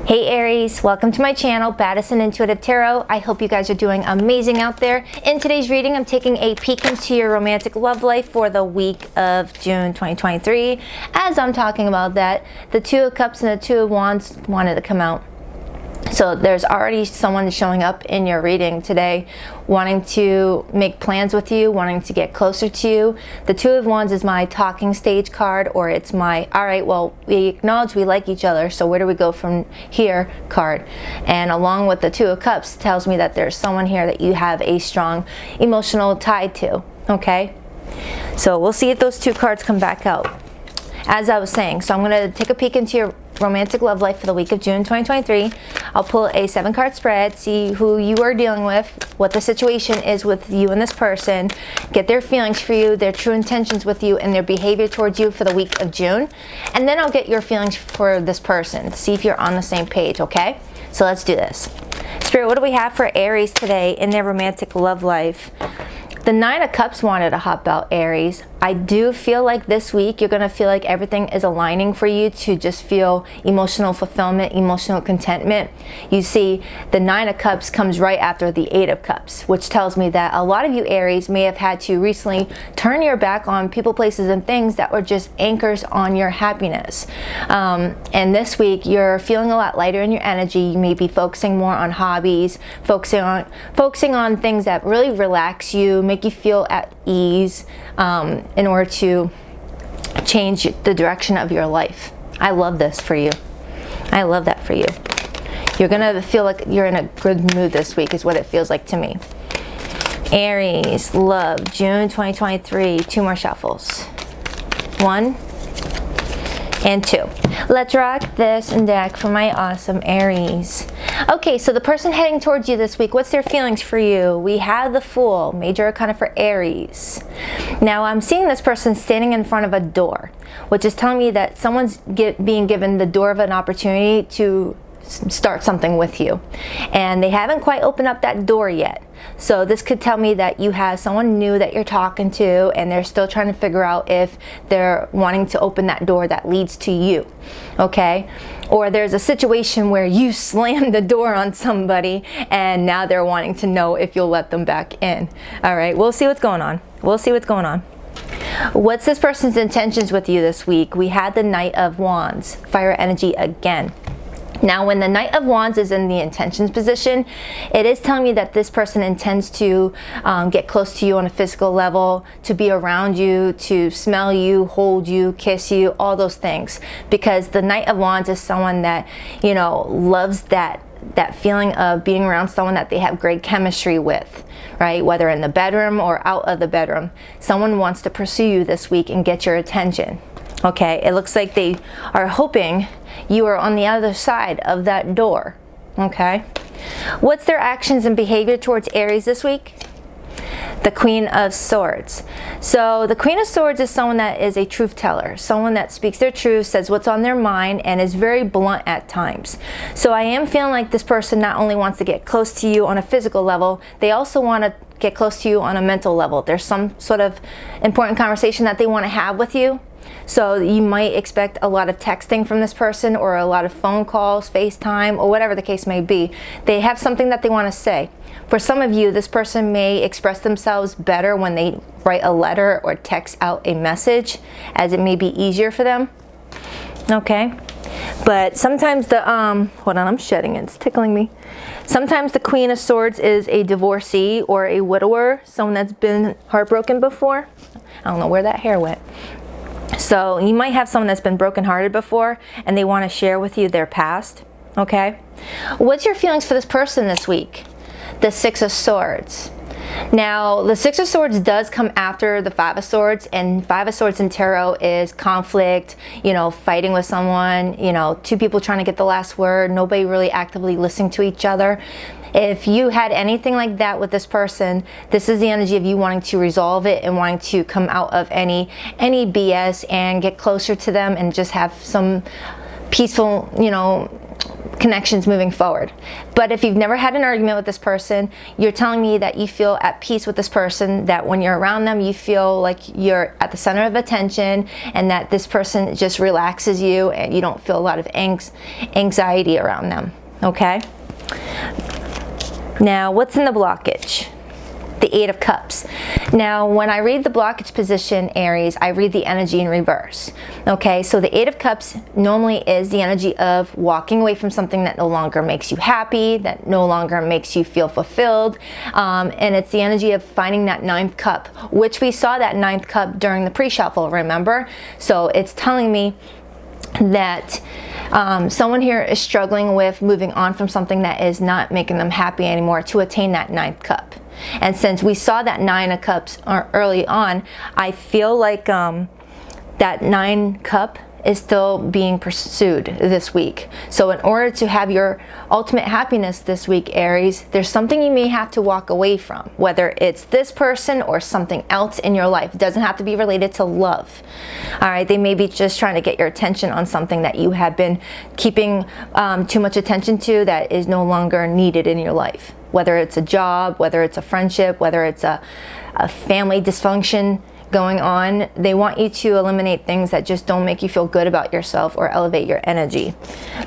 Hey Aries, welcome to my channel, Baddison Intuitive Tarot. I hope you guys are doing amazing out there. In today's reading, I'm taking a peek into your romantic love life for the week of June 2023. As I'm talking about that, the Two of Cups and the Two of Wands wanted to come out. So there's already someone showing up in your reading today, wanting to make plans with you, wanting to get closer to you. The Two of Wands is my talking stage card, or it's my, all right, well, we acknowledge we like each other, so where do we go from here card. And along with the Two of Cups tells me that there's someone here that you have a strong emotional tie to, okay? So we'll see if those two cards come back out. As I was saying, so I'm going to take a peek into your romantic love life for the week of June 2023. I'll pull a 7-card spread, see who you are dealing with, what the situation is with you and this person, get their feelings for you, their true intentions with you, and their behavior towards you for the week of June. And then I'll get your feelings for this person, see if you're on the same page, okay? So let's do this. Spirit, what do we have for Aries today in their romantic love life? The Nine of Cups wanted to hop out, Aries. I do feel like this week you're going to feel like everything is aligning for you to just feel emotional fulfillment, emotional contentment. You see, the Nine of Cups comes right after the Eight of Cups, which tells me that a lot of you, Aries, may have had to recently turn your back on people, places, and things that were just anchors on your happiness. And this week, you're feeling a lot lighter in your energy. You may be focusing more on hobbies, focusing on things that really relax you, make you feel at ease, in order to change the direction of your life. I love this for you. I love that for you. You're gonna feel like you're in a good mood this week is what it feels like to me. Aries, love, June 2023, 2 more shuffles. 1 and 2. Let's rock this deck for my awesome Aries. Okay, so the person heading towards you this week, what's their feelings for you? We have the Fool, major arcana for Aries. Now I'm seeing this person standing in front of a door, which is telling me that someone's being given the door of an opportunity to start something with you, and they haven't quite opened up that door yet. So this could tell me that you have someone new that you're talking to, and they're still trying to figure out if they're wanting to open that door that leads to you, okay? Or there's a situation where you slammed the door on somebody and now they're wanting to know if you'll let them back in. All right, we'll see what's going on. We'll see what's going on. What's this person's intentions with you this week? We had the Knight of Wands, fire energy again. Now, when the Knight of Wands is in the intentions position, it is telling me that this person intends to get close to you on a physical level, to be around you, to smell you, hold you, kiss you, all those things. Because the Knight of Wands is someone that, you know, loves that feeling of being around someone that they have great chemistry with, right? Whether in the bedroom or out of the bedroom. Someone wants to pursue you this week and get your attention. Okay, it looks like they are hoping you are on the other side of that door, okay? What's their actions and behavior towards Aries this week? The Queen of Swords. So the Queen of Swords is someone that is a truth teller, someone that speaks their truth, says what's on their mind, and is very blunt at times. So I am feeling like this person not only wants to get close to you on a physical level, they also want to get close to you on a mental level. There's some sort of important conversation that they want to have with you. So you might expect a lot of texting from this person, or a lot of phone calls, FaceTime, or whatever the case may be. They have something that they want to say. For some of you, this person may express themselves better when they write a letter or text out a message, as it may be easier for them. Okay? But sometimes the, hold on, I'm shedding it, it's tickling me. Sometimes the Queen of Swords is a divorcee or a widower, someone that's been heartbroken before. I don't know where that hair went. So you might have someone that's been brokenhearted before, and they want to share with you their past, okay? What's your feelings for this person this week? The Six of Swords. Now, the Six of Swords does come after the Five of Swords, and Five of Swords in tarot is conflict, you know, fighting with someone, you know, two people trying to get the last word, nobody really actively listening to each other. If you had anything like that with this person, this is the energy of you wanting to resolve it and wanting to come out of any BS and get closer to them and just have some peaceful, you know, connections moving forward. But if you've never had an argument with this person, you're telling me that you feel at peace with this person, that when you're around them you feel like you're at the center of attention, and that this person just relaxes you and you don't feel a lot of anxiety around them. Okay? Now, what's in the blockage? The Eight of Cups. Now, when I read the blockage position, Aries, I read the energy in reverse. Okay, so the Eight of Cups normally is the energy of walking away from something that no longer makes you happy, that no longer makes you feel fulfilled, and it's the energy of finding that ninth cup, which we saw that ninth cup during the pre-shuffle, remember? So it's telling me that someone here is struggling with moving on from something that is not making them happy anymore to attain that ninth cup. And since we saw that Nine of Cups early on, I feel like that 9 cup is still being pursued this week. So in order to have your ultimate happiness this week, Aries, there's something you may have to walk away from, whether it's this person or something else in your life. It doesn't have to be related to love. All right, they may be just trying to get your attention on something that you have been keeping too much attention to that is no longer needed in your life. Whether it's a job, whether it's a friendship, whether it's a family dysfunction going on, they want you to eliminate things that just don't make you feel good about yourself or elevate your energy.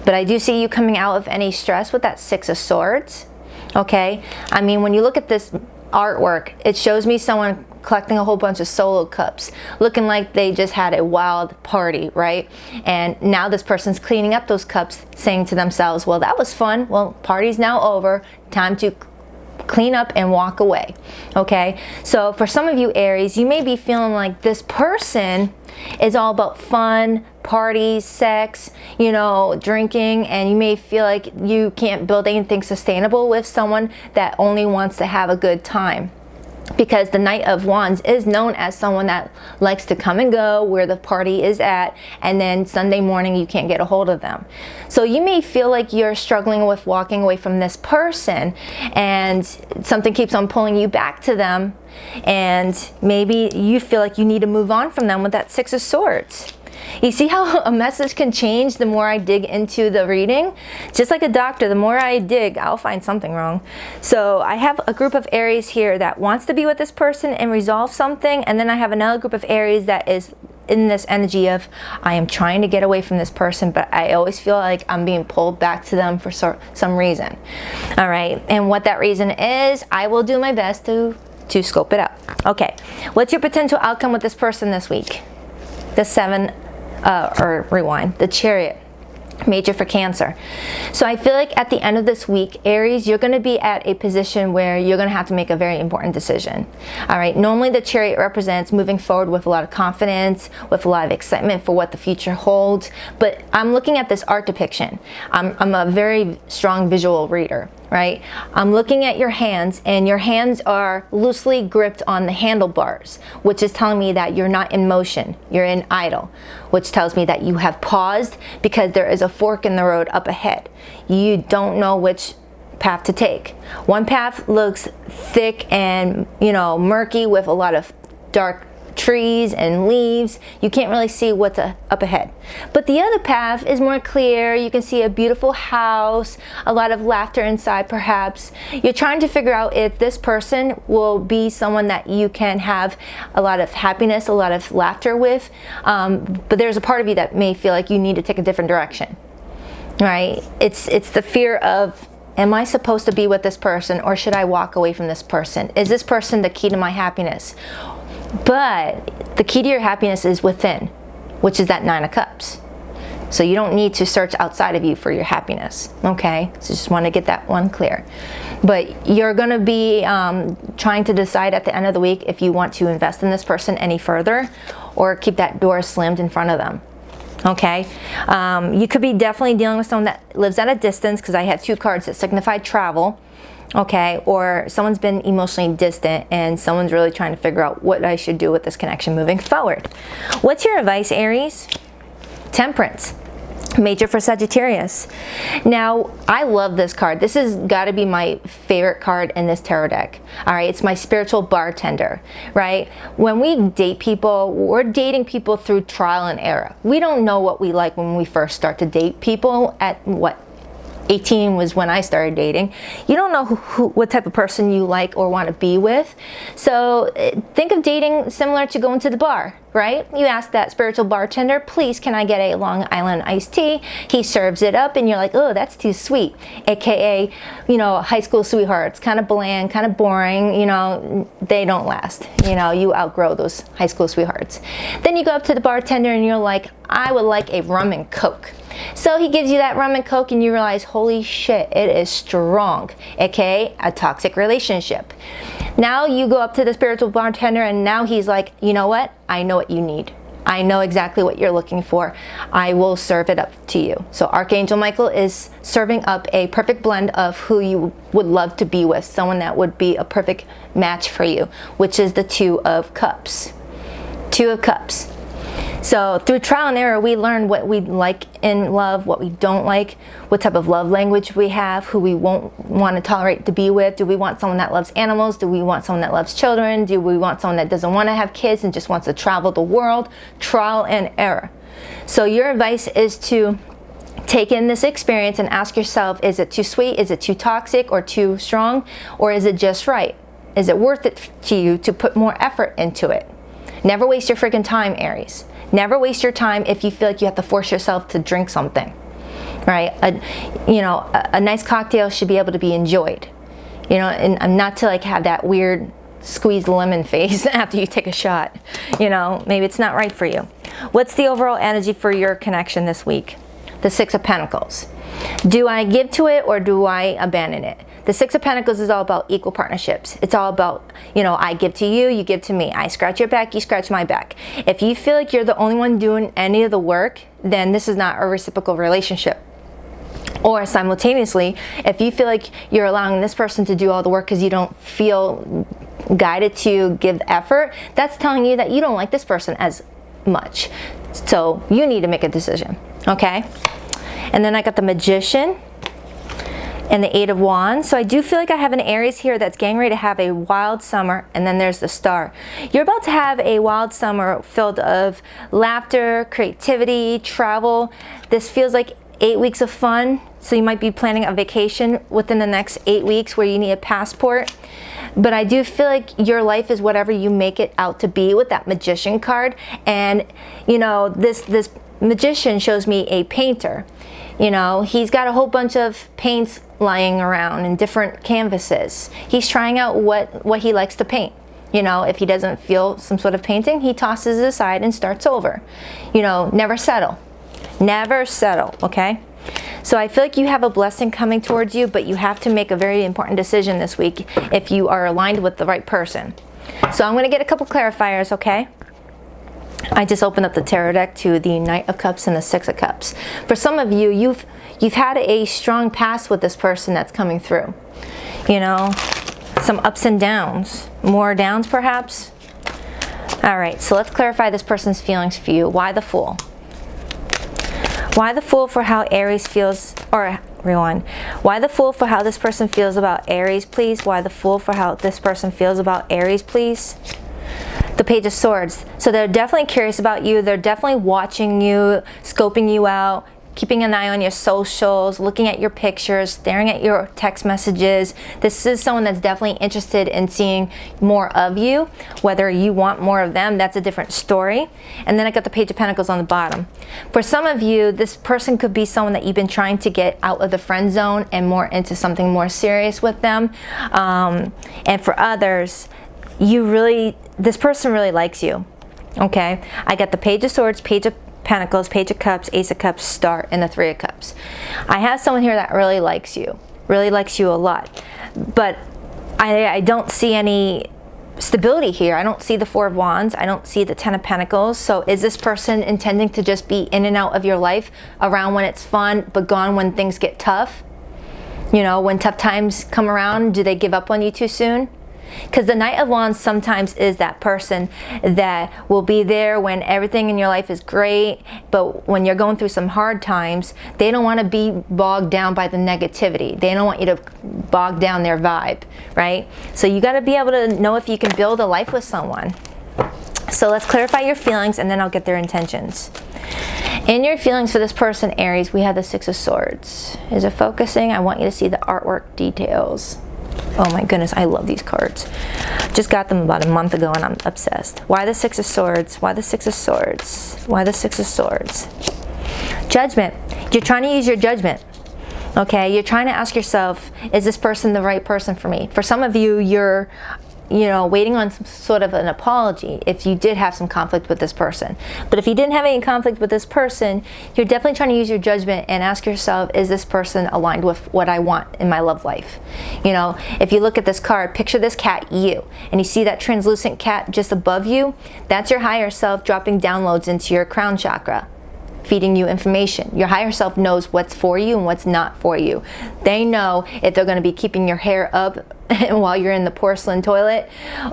But I do see you coming out of any stress with that Six of Swords. Okay, I mean, when you look at this artwork, it shows me someone collecting a whole bunch of solo cups, looking like they just had a wild party, right? And now this person's cleaning up those cups, saying to themselves, well, that was fun, well, party's now over, time to clean up and walk away. Okay, so for some of you Aries, you may be feeling like this person is all about fun, parties, sex, you know, drinking, and you may feel like you can't build anything sustainable with someone that only wants to have a good time. Because the Knight of Wands is known as someone that likes to come and go where the party is at, and then Sunday morning you can't get a hold of them. So you may feel like you're struggling with walking away from this person, and something keeps on pulling you back to them, and maybe you feel like you need to move on from them with that Six of Swords. You see how a message can change the more I dig into the reading? Just like a doctor, the more I dig, I'll find something wrong. So I have a group of Aries here that wants to be with this person and resolve something, and then I have another group of Aries that is in this energy of, I am trying to get away from this person, but I always feel like I'm being pulled back to them for some reason. All right, and what that reason is, I will do my best to scope it out. Okay, what's your potential outcome with this person this week? The the Chariot, major for Cancer. So I feel like at the end of this week, Aries, you're going to be at a position where you're going to have to make a very important decision. All right, normally the Chariot represents moving forward with a lot of confidence, with a lot of excitement for what the future holds. But I'm looking at this art depiction. I'm a very strong visual reader, right? I'm looking at your hands, and your hands are loosely gripped on the handlebars, which is telling me that you're not in motion, you're in idle, which tells me that you have paused because there is a fork in the road up ahead. You don't know which path to take. One path looks thick and, you know, murky with a lot of dark trees and leaves. You can't really see what's up ahead. But the other path is more clear. You can see a beautiful house, a lot of laughter inside perhaps. You're trying to figure out if this person will be someone that you can have a lot of happiness, a lot of laughter with, but there's a part of you that may feel like you need to take a different direction, right? It's the fear of, am I supposed to be with this person, or should I walk away from this person? Is this person the key to my happiness? But the key to your happiness is within, which is that Nine of Cups. So you don't need to search outside of you for your happiness, okay? So just want to get that one clear. But you're going to be trying to decide at the end of the week if you want to invest in this person any further or keep that door slammed in front of them. Okay, you could be definitely dealing with someone that lives at a distance, because I have 2 cards that signify travel. Okay, or someone's been emotionally distant and someone's really trying to figure out what I should do with this connection moving forward. What's your advice, Aries? Temperance, major for Sagittarius. Now, I love this card. This has got to be my favorite card in this tarot deck. All right, it's my spiritual bartender, right? When we date people, we're dating people through trial and error. We don't know what we like when we first start to date people at what, 18 was when I started dating. You don't know what type of person you like or want to be with. So think of dating similar to going to the bar, right? You ask that spiritual bartender, please, can I get a Long Island iced tea? He serves it up and you're like, oh, that's too sweet. AKA, you know, high school sweethearts, kind of bland, kind of boring, you know, they don't last. You know, you outgrow those high school sweethearts. Then you go up to the bartender and you're like, I would like a rum and coke. So he gives you that rum and coke and you realize, holy shit, it is strong, aka a toxic relationship. Now you go up to the spiritual bartender and now he's like, you know what? I know what you need. I know exactly what you're looking for. I will serve it up to you. So Archangel Michael is serving up a perfect blend of who you would love to be with, someone that would be a perfect match for you, which is the Two of Cups. Two of Cups. So through trial and error, we learn what we like in love, what we don't like, what type of love language we have, who we won't want to tolerate to be with. Do we want someone that loves animals? Do we want someone that loves children? Do we want someone that doesn't want to have kids and just wants to travel the world? Trial and error. So your advice is to take in this experience and ask yourself, is it too sweet? Is it too toxic or too strong? Or is it just right? Is it worth it to you to put more effort into it? Never waste your freaking time, Aries. Never waste your time if you feel like you have to force yourself to drink something, right? A nice cocktail should be able to be enjoyed, you know, and not to like have that weird squeezed lemon face after you take a shot. You know, maybe it's not right for you. What's the overall energy for your connection this week? The Six of Pentacles. Do I give to it or do I abandon it? The Six of Pentacles is all about equal partnerships. It's all about, you know, I give to you, you give to me. I scratch your back, you scratch my back. If you feel like you're the only one doing any of the work, then this is not a reciprocal relationship. Or simultaneously, if you feel like you're allowing this person to do all the work because you don't feel guided to give effort, that's telling you that you don't like this person as much. So you need to make a decision, okay? And then I got the Magician and the Eight of Wands. So I do feel like I have an Aries here that's getting ready to have a wild summer, and then there's the Star. You're about to have a wild summer filled of laughter, creativity, travel. This feels like 8 weeks of fun, so you might be planning a vacation within the next 8 weeks where you need a passport. But I do feel like your life is whatever you make it out to be with that Magician card. And you know, this Magician shows me a painter. You know, he's got a whole bunch of paints lying around in different canvases. He's trying out what he likes to paint. You know, if he doesn't feel some sort of painting, he tosses it aside and starts over. You know, never settle. Never settle, okay? So I feel like you have a blessing coming towards you, but you have to make a very important decision this week if you are aligned with the right person. So I'm going to get a couple clarifiers, okay? I just opened up the tarot deck to the Knight of Cups and the Six of Cups. For some of you, you've had a strong past with this person that's coming through. You know, some ups and downs. More downs, perhaps? All right, so let's clarify this person's feelings for you. Why the Fool? Why the Fool for how Aries feels, or rewind. Why the Fool for how this person feels about Aries, please? Why the Fool for how this person feels about Aries, please? The Page of Swords. So they're definitely curious about you. They're definitely watching you, scoping you out, keeping an eye on your socials, looking at your pictures, staring at your text messages. This is someone that's definitely interested in seeing more of you. Whether you want more of them, that's a different story. And then I got the Page of Pentacles on the bottom. For some of you, this person could be someone that you've been trying to get out of the friend zone and more into something more serious with them. And for others, this person really likes you, okay? I got the Page of Swords, Page of Pentacles, Page of Cups, Ace of Cups, Star, and the Three of Cups. I have someone here that really likes you a lot. But I don't see any stability here. I don't see the Four of Wands. I don't see the Ten of Pentacles. So is this person intending to just be in and out of your life around when it's fun, but gone when things get tough? You know, when tough times come around, do they give up on you too soon? Because the Knight of Wands sometimes is that person that will be there when everything in your life is great, but when you're going through some hard times, they don't want to be bogged down by the negativity. They don't want you to bog down their vibe, right? So you got to be able to know if you can build a life with someone. So let's clarify your feelings and then I'll get their intentions. In your feelings for this person, Aries, we have the Six of Swords. Is it focusing? I want you to see the artwork details. Oh my goodness, I love these cards. Just got them about a month ago and I'm obsessed. Why the Six of Swords? Why the Six of Swords? Why the Six of Swords? Judgment. You're trying to use your judgment. Okay, you're trying to ask yourself, is this person the right person for me? For some of you, you're waiting on some sort of an apology if you did have some conflict with this person. But if you didn't have any conflict with this person, you're definitely trying to use your judgment and ask yourself, is this person aligned with what I want in my love life? You know, if you look at this card, picture this cat, you, and you see that translucent cat just above you, that's your higher self dropping downloads into your crown chakra, feeding you information. Your higher self knows what's for you and what's not for you. They know if they're going to be keeping your hair up while you're in the porcelain toilet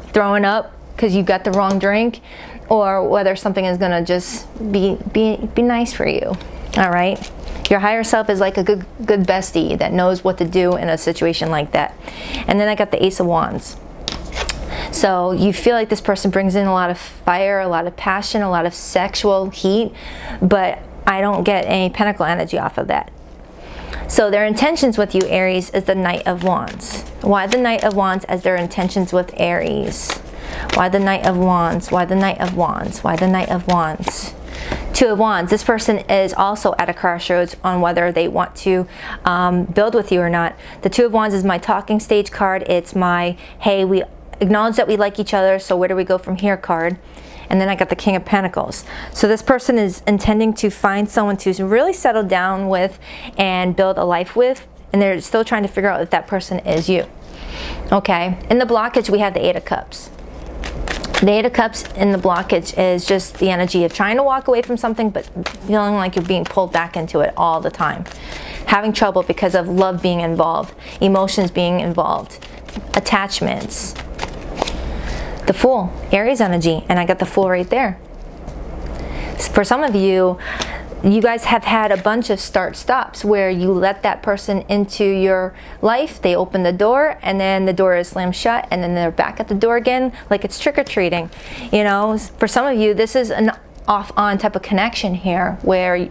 throwing up because you got the wrong drink, or whether something is going to just be nice for you. All right, your higher self is like a good bestie that knows what to do in a situation like that. And then I got the Ace of Wands. So you feel like this person brings in a lot of fire, a lot of passion, a lot of sexual heat, but I don't get any pentacle energy off of that. So their intentions with you, Aries, is the Knight of Wands. Why the Knight of Wands as their intentions with Aries? Why the Knight of Wands? Why the Knight of Wands? Why the Knight of Wands? Two of Wands. This person is also at a crossroads on whether they want to build with you or not. The Two of Wands is my talking stage card. It's my, hey, we acknowledge that we like each other, so where do we go from here card. And then I got the King of Pentacles. So this person is intending to find someone to really settle down with and build a life with, and they're still trying to figure out if that person is you. Okay, in the blockage we have the Eight of Cups. The Eight of Cups in the blockage is just the energy of trying to walk away from something but feeling like you're being pulled back into it all the time. Having trouble because of love being involved, emotions being involved, attachments. The Fool, Aries energy, and I got the Fool right there. For some of you, you guys have had a bunch of start-stops where you let that person into your life, they open the door, and then the door is slammed shut, and then they're back at the door again, like it's trick-or-treating. You know, for some of you, this is an off-on type of connection here, where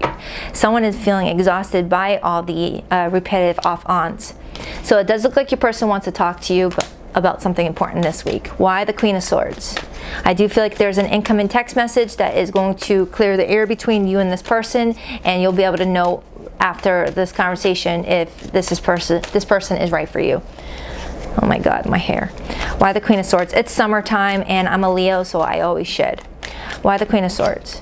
someone is feeling exhausted by all the repetitive off-ons. So it does look like your person wants to talk to you, but about something important this week. Why the Queen of Swords? I do feel like there's an incoming text message that is going to clear the air between you and this person, and you'll be able to know after this conversation if this person is right for you. Oh my God, my hair. Why the Queen of Swords? It's summertime and I'm a Leo, so I always shed. Why the Queen of Swords?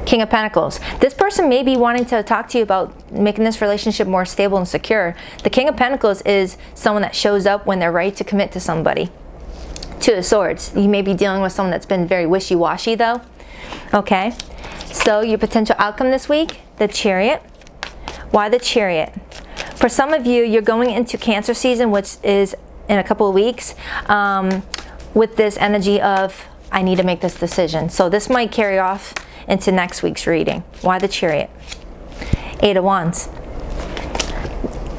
King of Pentacles. This person may be wanting to talk to you about making this relationship more stable and secure. The King of Pentacles is someone that shows up when they're ready to commit to somebody. Two of Swords. You may be dealing with someone that's been very wishy-washy though. Okay. So your potential outcome this week, the Chariot. Why the Chariot? For some of you, you're going into Cancer season, which is in a couple of weeks, with this energy of, I need to make this decision. So this might carry off into next week's reading. Why the Chariot? Eight of Wands.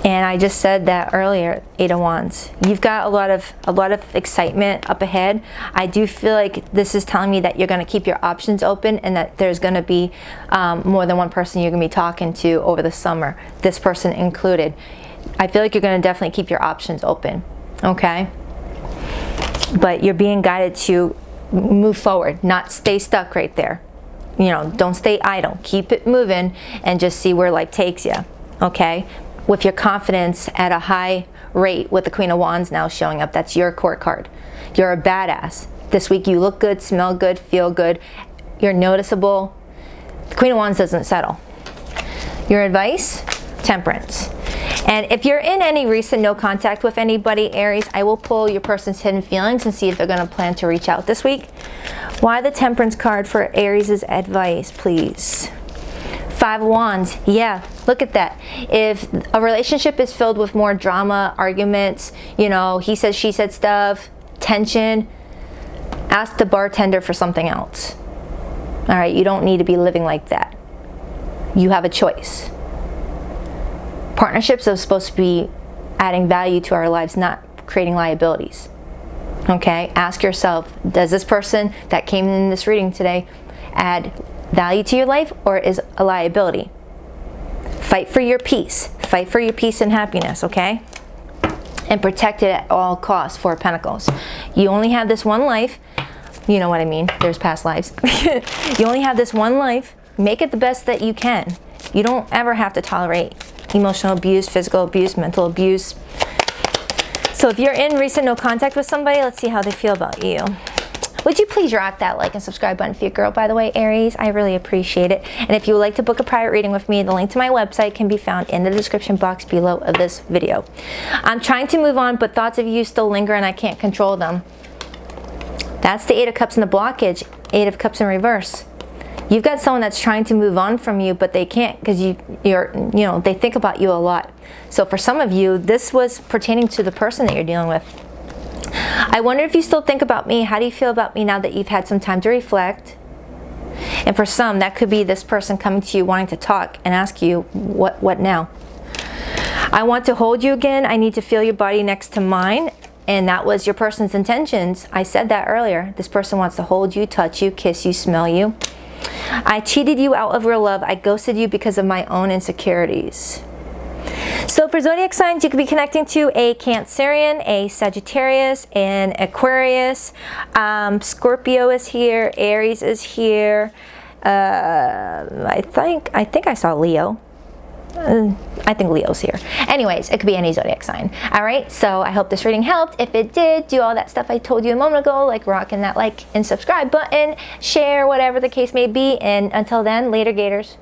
And I just said that earlier, Eight of Wands. You've got a lot of excitement up ahead. I do feel like this is telling me that you're going to keep your options open and that there's going to be more than one person you're going to be talking to over the summer, this person included. I feel like you're going to definitely keep your options open, okay? But you're being guided to move forward, not stay stuck right there. You know, don't stay idle. Keep it moving and just see where life takes you, okay? With your confidence at a high rate with the Queen of Wands now showing up. That's your court card. You're a badass. This week you look good, smell good, feel good. You're noticeable. The Queen of Wands doesn't settle. Your advice? Temperance. And if you're in any recent no contact with anybody, Aries, I will pull your person's hidden feelings and see if they're going to plan to reach out this week. Why the Temperance card for Aries' advice, please? Five of Wands. Yeah, look at that. If a relationship is filled with more drama, arguments, you know, he said, she said stuff, tension, ask the bartender for something else. All right, you don't need to be living like that. You have a choice. Partnerships are supposed to be adding value to our lives, not creating liabilities. Okay, ask yourself, does this person that came in this reading today add value to your life, or is a liability? Fight for your peace. Fight for your peace and happiness, okay? And protect it at all costs. Four of Pentacles. You only have this one life. You know what I mean. There's past lives. You only have this one life. Make it the best that you can. You don't ever have to tolerate emotional abuse, physical abuse, mental abuse. So if you're in recent no contact with somebody, let's see how they feel about you. Would you please rock that like and subscribe button for your girl, by the way, Aries? I really appreciate it. And if you would like to book a private reading with me, the link to my website can be found in the description box below of this video. I'm trying to move on, but thoughts of you still linger and I can't control them. That's the Eight of Cups in the blockage, Eight of Cups in reverse. You've got someone that's trying to move on from you, but they can't because they think about you a lot. So for some of you, this was pertaining to the person that you're dealing with. I wonder if you still think about me. How do you feel about me now that you've had some time to reflect? And for some, that could be this person coming to you wanting to talk and ask you, what now? I want to hold you again. I need to feel your body next to mine. And that was your person's intentions. I said that earlier. This person wants to hold you, touch you, kiss you, smell you. I cheated you out of real love. I ghosted you because of my own insecurities. So for zodiac signs, you could be connecting to a Cancerian, a Sagittarius, an Aquarius. Scorpio is here. Aries is here. I think I saw Leo. I think Leo's here. Anyways, it could be any zodiac sign. All right, so I hope this reading helped. If it did, do all that stuff I told you a moment ago, like rocking that like and subscribe button, share, whatever the case may be. And until then, later, Gators.